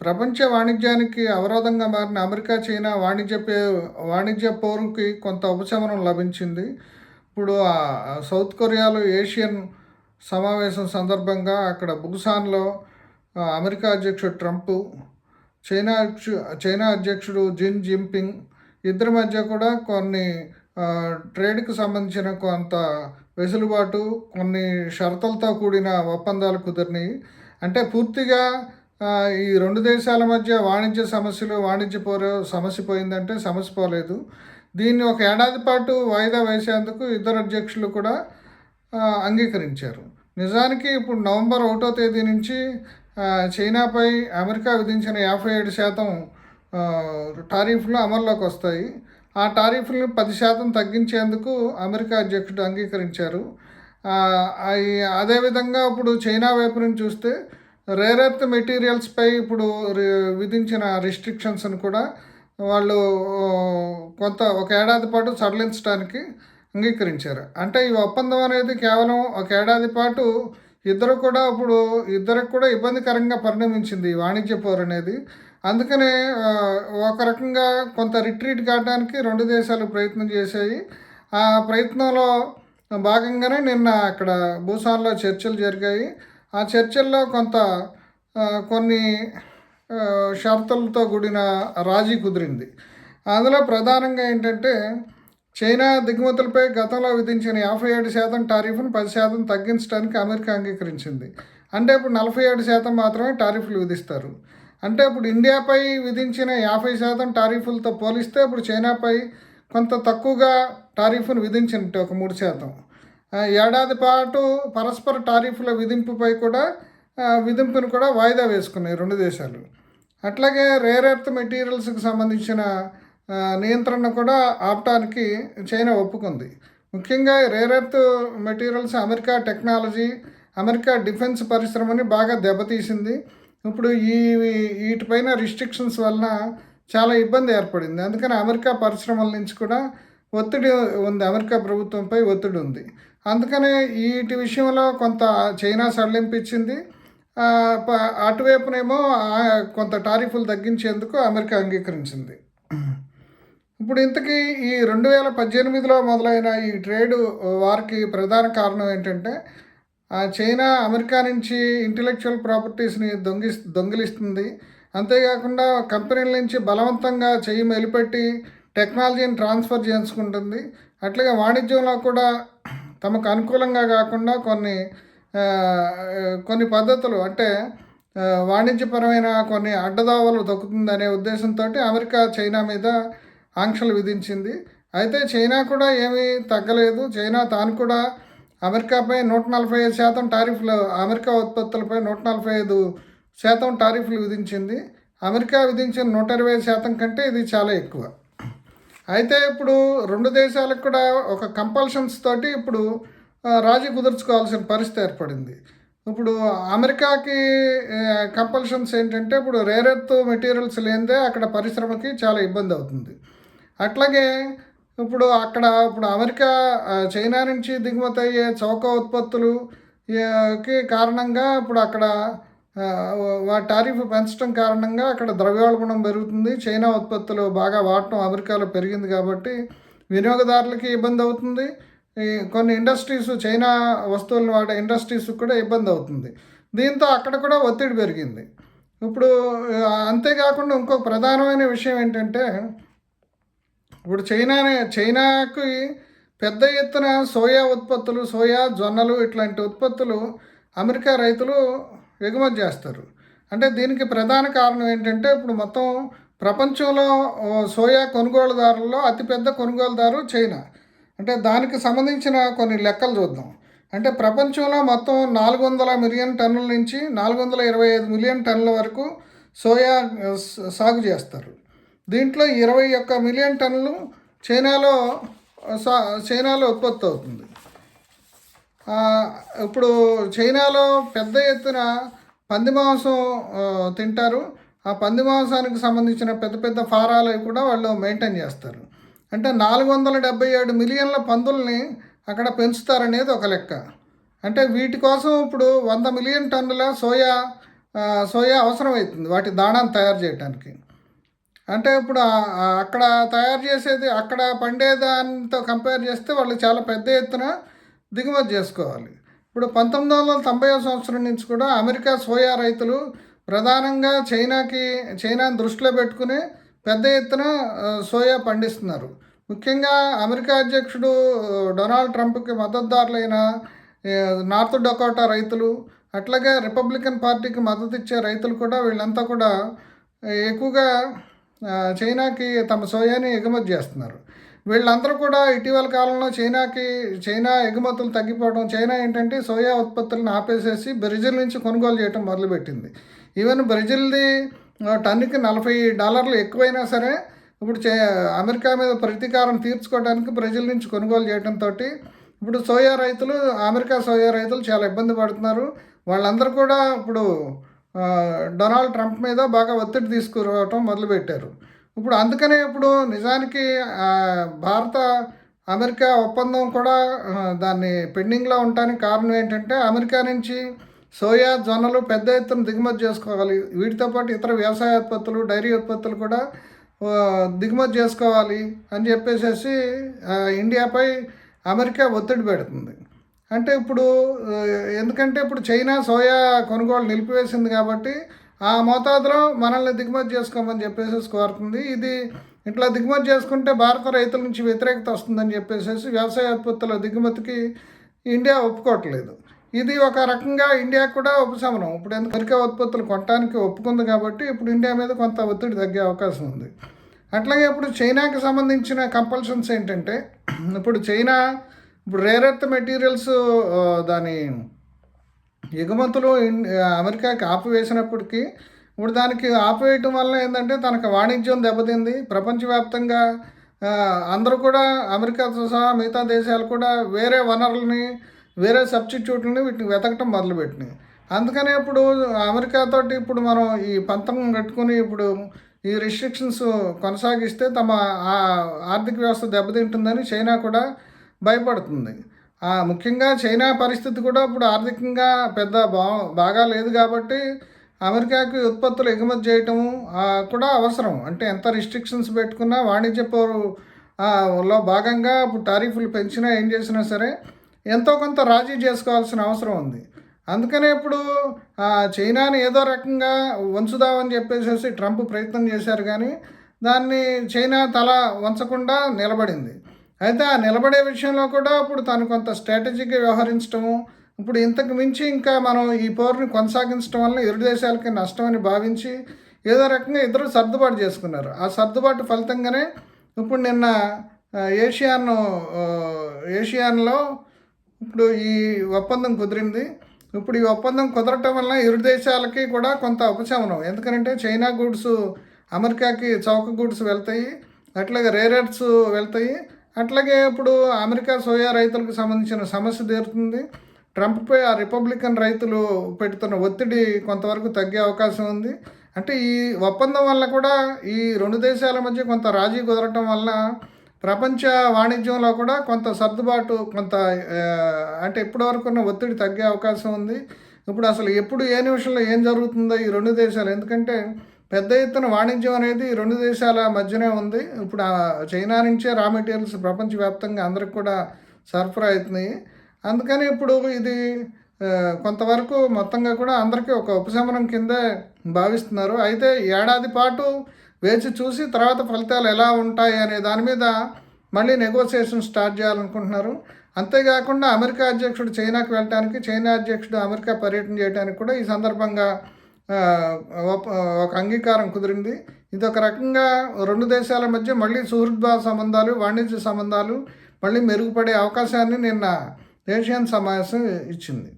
ప్రపంచ వాణిజ్యానికి అవరోధంగా మారిన అమెరికా, చైనా వాణిజ్య పోరుకి కొంత ఉపశమనం లభించింది. ఇప్పుడు సౌత్ కొరియాలో ఏషియన్ సమావేశం సందర్భంగా అక్కడ బుసాన్‌లో అమెరికా అధ్యక్షుడు ట్రంపు, చైనా అధ్యక్షుడు జిన్‌పింగ్ ఇద్దరి మధ్య కూడా కొన్ని ట్రేడ్‌కి సంబంధించిన కొంత వెసులుబాటు, కొన్ని షరతులతో కూడిన ఒప్పందాలు కుదిరినాయి. అంటే పూర్తిగా ఈ 2 దేశాల మధ్య వాణిజ్య పోరు సమస్య పోయిందంటే సమస్య పోలేదు. దీన్ని ఒక ఏడాది పాటు వాయిదా వేసేందుకు ఇద్దరు అధ్యక్షులు కూడా అంగీకరించారు. నిజానికి ఇప్పుడు నవంబర్ 1వ తేదీ నుంచి చైనాపై అమెరికా విధించిన 57% టారిఫ్లు అమల్లోకి వస్తాయి. ఆ టారిఫ్లను 10% తగ్గించేందుకు అమెరికా అధ్యక్షుడు అంగీకరించారు. అదేవిధంగా ఇప్పుడు చైనా వైపు నుంచి చూస్తే రేర్ ఎర్త్ మెటీరియల్స్పై ఇప్పుడు విధించిన రిస్ట్రిక్షన్స్ని కూడా వాళ్ళు ఒక ఏడాది పాటు సడలించడానికి అంగీకరించారు. అంటే ఈ ఒప్పందం అనేది కేవలం ఒక ఏడాది పాటు ఇద్దరికి కూడా ఇబ్బందికరంగా పరిణమించింది ఈ వాణిజ్య పోరు అనేది. అందుకనే ఒక రకంగా కొంత రిట్రీట్ కావడానికి 2 దేశాలు ప్రయత్నం చేశాయి. ఆ ప్రయత్నంలో భాగంగానే నిన్న అక్కడ బుసాన్లో చర్చలు జరిగాయి. ఆ చర్చల్లో కొన్ని షరతులతో కూడిన రాజీ కుదిరింది. అందులో ప్రధానంగా ఏంటంటే చైనా దిగుమతులపై గతంలో విధించిన 57% టారిఫ్ను 10% తగ్గించడానికి అమెరికా అంగీకరించింది. అంటే ఇప్పుడు 47% మాత్రమే టారిఫ్లు విధిస్తారు. అంటే ఇప్పుడు ఇండియాపై విధించిన 50% టారిఫ్లతో పోలిస్తే ఇప్పుడు చైనాపై కొంత తక్కువగా టారిఫ్ను విధించినట్టు ఒక 3%. ఏడాది పాటు పరస్పర టారిఫ్ల విధింపును కూడా వాయిదా వేసుకున్నాయి 2 దేశాలు. అట్లాగే రేర్ ఎర్త్ మెటీరియల్స్కి సంబంధించిన నియంత్రణ కూడా ఆపటానికి చైనా ఒప్పుకుంది. ముఖ్యంగా rare earth materials America defence పరిశ్రమని బాగా దెబ్బతీసింది. ఇప్పుడు వీటిపైన రిస్ట్రిక్షన్స్ వలన చాలా ఇబ్బంది ఏర్పడింది. అందుకని అమెరికా పరిశ్రమల నుంచి కూడా ఒత్తిడి ఉంది, అమెరికా ప్రభుత్వంపై ఒత్తిడి ఉంది. అందుకనే వీటి విషయంలో కొంత చైనా సడలింపించింది. అటువైపునేమో కొంత టారిఫ్లు తగ్గించేందుకు అమెరికా అంగీకరించింది. ఇప్పుడు ఇంతకీ ఈ 2018లో మొదలైన ఈ ట్రేడ్ వార్కి ప్రధాన కారణం ఏంటంటే చైనా అమెరికా నుంచి ఇంటెలెక్చువల్ ప్రాపర్టీస్ని దొంగిలిస్తుంది. అంతేకాకుండా కంపెనీల నుంచి బలవంతంగా చెయ్యి మెలిపెట్టి టెక్నాలజీని ట్రాన్స్ఫర్ చేసుకుంటుంది. అట్లాగే వాణిజ్యంలో కూడా తమకు అనుకూలంగా కాకుండా కొన్ని పద్ధతులు, అంటే వాణిజ్యపరమైన కొన్ని అడ్డదావలు తొక్కుతుందనే ఉద్దేశంతో అమెరికా చైనా మీద ఆంక్షలు విధించింది. అయితే చైనా కూడా ఏమీ తగ్గలేదు. చైనా తాను కూడా అమెరికాపై 145% టారిఫ్లు, అమెరికా ఉత్పత్తులపై 145% టారిఫ్లు విధించింది. అమెరికా విధించిన 120% కంటే ఇది చాలా ఎక్కువ. అయితే ఇప్పుడు 2 దేశాలకు కూడా ఒక కంపల్షన్స్ తోటి ఇప్పుడు రాజీ కుదుర్చుకోవాల్సిన పరిస్థితి ఏర్పడింది. ఇప్పుడు అమెరికాకి కంపల్షన్స్ ఏంటంటే ఇప్పుడు రేర్ ఎర్త్ మెటీరియల్స్ లేనిదే అక్కడ పరిశ్రమకి చాలా ఇబ్బంది అవుతుంది. అట్లాగే ఇప్పుడు అమెరికా చైనా నుంచి దిగుమతి అయ్యే చౌక ఉత్పత్తులకి కారణంగా ఇప్పుడు అక్కడ టారిఫ్ పెంచడం కారణంగా అక్కడ ద్రవ్యోల్బణం పెరుగుతుంది. చైనా ఉత్పత్తులు బాగా వాడటం అమెరికాలో పెరిగింది కాబట్టి వినియోగదారులకి ఇబ్బంది అవుతుంది. కొన్ని ఇండస్ట్రీస్, చైనా వస్తువులను వాడే ఇండస్ట్రీస్కి కూడా ఇబ్బంది అవుతుంది. దీంతో అక్కడ కూడా ఒత్తిడి పెరిగింది. ఇప్పుడు అంతేకాకుండా ఇంకొక ప్రధానమైన విషయం ఏంటంటే ఇప్పుడు చైనాకి పెద్ద ఎత్తున సోయా, జొన్నలు ఇట్లాంటి ఉత్పత్తులు అమెరికా రైతులు ఎగుమతి చేస్తారు. అంటే దీనికి ప్రధాన కారణం ఏంటంటే ఇప్పుడు మొత్తం ప్రపంచంలో సోయా కొనుగోలుదారుల్లో అతిపెద్ద కొనుగోలుదారు చైనా. అంటే దానికి సంబంధించిన కొన్ని లెక్కలు చూద్దాం. అంటే ప్రపంచంలో మొత్తం 400 మిలియన్ టన్నుల నుంచి 425 మిలియన్ టన్నుల వరకు సోయా సాగు చేస్తారు. దీంట్లో 21 మిలియన్ టన్నులు చైనాలో ఉత్పత్తి అవుతుంది. ఇప్పుడు చైనాలో పెద్ద ఎత్తున పంది మాంసం తింటారు. ఆ పంది మాంసానికి సంబంధించిన పెద్ద పెద్ద ఫారాలు కూడా వాళ్ళు మెయింటైన్ చేస్తారు. అంటే 477 మిలియన్ల పందుల్ని అక్కడ పెంచుతారనేది ఒక లెక్క. అంటే వీటి కోసం ఇప్పుడు 100 మిలియన్ టన్నుల సోయా సోయా అవసరమవుతుంది వాటి దాణాన్ని తయారు చేయడానికి. అంటే ఇప్పుడు అక్కడ తయారు చేసేది అక్కడ పండే దానితో కంపేర్ చేస్తే వాళ్ళు చాలా పెద్ద ఎత్తున దిగుమతి చేసుకోవాలి. ఇప్పుడు 1990వ సంవత్సరం నుంచి కూడా అమెరికా సోయా రైతులు ప్రధానంగా చైనాని దృష్టిలో పెట్టుకుని పెద్ద ఎత్తున సోయా పండిస్తున్నారు. ముఖ్యంగా అమెరికా అధ్యక్షుడు డొనాల్డ్ ట్రంప్కి మద్దతుదారులైన నార్త్ డకోటా రైతులు, అట్లాగే రిపబ్లికన్ పార్టీకి మద్దతు ఇచ్చే రైతులు కూడా వీళ్ళంతా కూడా ఎక్కువగా చైనాకి తమ సోయాని ఎగుమతి చేస్తున్నారు. వీళ్ళందరూ కూడా ఇటీవల కాలంలో చైనా ఎగుమతులు తగ్గిపోవడం, చైనా ఏంటంటే సోయా ఉత్పత్తులను ఆపేసేసి బ్రెజిల్ నుంచి కొనుగోలు చేయడం మొదలుపెట్టింది. ఈవెన్ బ్రెజిల్ది టన్నుకి $40 ఎక్కువైనా సరే ఇప్పుడు అమెరికా మీద ప్రతీకారం తీర్చుకోవడానికి బ్రెజిల్ నుంచి కొనుగోలు చేయడంతో ఇప్పుడు అమెరికా సోయా రైతులు చాలా ఇబ్బంది పడుతున్నారు. వాళ్ళందరూ కూడా ఇప్పుడు డొనాల్డ్ ట్రంప్ మీద బాగా ఒత్తిడి తీసుకురావటం మొదలుపెట్టారు. ఇప్పుడు అందుకనే ఇప్పుడు నిజానికి భారత అమెరికా ఒప్పందం కూడా దాన్ని పెండింగ్లో ఉండటానికి కారణం ఏంటంటే అమెరికా నుంచి సోయా, జొన్నలు పెద్ద ఎత్తున దిగుమతి చేసుకోవాలి. వీటితో పాటు ఇతర వ్యవసాయ ఉత్పత్తులు, డైరీ ఉత్పత్తులు కూడా దిగుమతి చేసుకోవాలి అని చెప్పేసి ఇండియాపై అమెరికా ఒత్తిడి పెడుతుంది. అంటే ఇప్పుడు ఎందుకంటే ఇప్పుడు చైనా సోయా కొనుగోలు నిలిపివేసింది కాబట్టి ఆ మోతాదులో మనల్ని దిగుమతి చేసుకోమని చెప్పేసి కోరుతుంది. ఇది ఇట్లా దిగుమతి చేసుకుంటే భారత రైతుల నుంచి వ్యతిరేకత వస్తుందని చెప్పేసి వ్యవసాయ ఉత్పత్తుల దిగుమతికి ఇండియా ఒప్పుకోవట్లేదు. ఇది ఒక రకంగా ఇండియా కూడా ఉపశమనం. ఇప్పుడు అమెరికా ఉత్పత్తులు కొనడానికి ఒప్పుకుంది కాబట్టి ఇప్పుడు ఇండియా మీద కొంత ఒత్తిడి తగ్గే అవకాశం ఉంది. అట్లాగే ఇప్పుడు చైనాకి సంబంధించిన కంపల్షన్స్ ఏంటంటే ఇప్పుడు రేర్ ఎర్త్ మెటీరియల్స్ దాని ఎగుమతులు అమెరికాకి ఆపివేసినప్పటికీ ఇప్పుడు దానికి ఆపివేయటం వల్ల ఏంటంటే తనకు వాణిజ్యం దెబ్బతింది. ప్రపంచవ్యాప్తంగా అందరూ కూడా అమెరికాతో సహా మిగతా దేశాలు కూడా వేరే వనరులని, వేరే సబ్స్టిట్యూట్లని వీటిని వెతకటం మొదలుపెట్టినాయి. అందుకనే ఇప్పుడు అమెరికాతోటి ఇప్పుడు మనం ఈ పంతం కట్టుకుని ఇప్పుడు ఈ రిస్ట్రిక్షన్స్ కొనసాగిస్తే తమ ఆర్థిక వ్యవస్థ దెబ్బతింటుందని చైనా కూడా భయపడుతుంది. ముఖ్యంగా చైనా పరిస్థితి కూడా ఇప్పుడు ఆర్థికంగా పెద్ద బాగా లేదు కాబట్టి అమెరికాకి ఉత్పత్తులు ఎగుమతి చేయటము కూడా అవసరం. అంటే ఎంత రిస్ట్రిక్షన్స్ పెట్టుకున్నా వాణిజ్య లో భాగంగా ఇప్పుడు టారిఫ్లు పెంచినా ఏం చేసినా సరే ఎంతో కొంత రాజీ చేసుకోవాల్సిన అవసరం ఉంది. అందుకనే ఇప్పుడు చైనాని ఏదో రకంగా వంచుదామని చెప్పేసి ట్రంప్ ప్రయత్నం చేశారు, కానీ దాన్ని చైనా తల వంచకుండా నిలబడింది. అయితే ఆ నిలబడే విషయంలో కూడా ఇప్పుడు తను కొంత స్ట్రాటజీగా వ్యవహరించడము, ఇప్పుడు ఇంతకు మించి ఇంకా మనం ఈ పోరుని కొనసాగించడం వల్ల ఇరు దేశాలకి నష్టమని భావించి ఏదో రకంగా ఇద్దరు సర్దుబాటు చేసుకున్నారు. ఆ సర్దుబాటు ఫలితంగానే ఇప్పుడు నిన్న ఏషియాన్లో ఇప్పుడు ఈ ఒప్పందం కుదిరింది. ఇప్పుడు ఈ ఒప్పందం కుదరటం వల్ల ఇరు దేశాలకి కూడా కొంత ఉపశమనం. ఎందుకంటే చైనా గూడ్స్ అమెరికాకి చౌక గూడ్స్ వెళ్తాయి, అట్లాగే రేర్ ఎర్త్స్ వెళ్తాయి. అట్లాగే ఇప్పుడు అమెరికా సోయా రైతులకు సంబంధించిన సమస్య తీరుతుంది. ట్రంప్పై ఆ రిపబ్లికన్ రైతులు పెడుతున్న ఒత్తిడి కొంతవరకు తగ్గే అవకాశం ఉంది. అంటే ఈ ఒప్పందం వల్ల కూడా ఈ రెండు దేశాల మధ్య కొంత రాజీ కుదరటం వల్ల ప్రపంచ వాణిజ్యంలో కూడా కొంత సర్దుబాటు, కొంత అంటే ఇప్పటివరకు ఉన్న ఒత్తిడి తగ్గే అవకాశం ఉంది. ఇప్పుడు అసలు ఎప్పుడు ఏ నిమిషంలో ఏం జరుగుతుందో ఈ రెండు దేశాలు, ఎందుకంటే పెద్ద ఎత్తున వాణిజ్యం అనేది ఈ రెండు దేశాల మధ్యనే ఉంది. ఇప్పుడు చైనా నుంచే రా మెటీరియల్స్ ప్రపంచవ్యాప్తంగా అందరికి కూడా సరఫరా అవుతున్నాయి. అందుకని ఇప్పుడు ఇది కొంతవరకు మొత్తంగా కూడా అందరికీ ఒక ఉపశమనం కిందే భావిస్తున్నారు. అయితే ఏడాది పాటు వేచి చూసి తర్వాత ఫలితాలు ఎలా ఉంటాయి అనే దాని మీద మళ్ళీ నెగోసియేషన్ స్టార్ట్ చేయాలనుకుంటున్నారు. అంతేకాకుండా అమెరికా అధ్యక్షుడు చైనాకు వెళ్ళటానికి, చైనా అధ్యక్షుడు అమెరికా పర్యటన చేయడానికి కూడా ఈ సందర్భంగా ఒక అంగీకారం కుదిరింది. ఇది ఒక రకంగా రెండు దేశాల మధ్య మళ్ళీ సుహృద్భావ సంబంధాలు, వాణిజ్య సంబంధాలు మళ్ళీ మెరుగుపడే అవకాశాన్ని నిన్న ఏషియన్ సమావేశం ఇచ్చింది.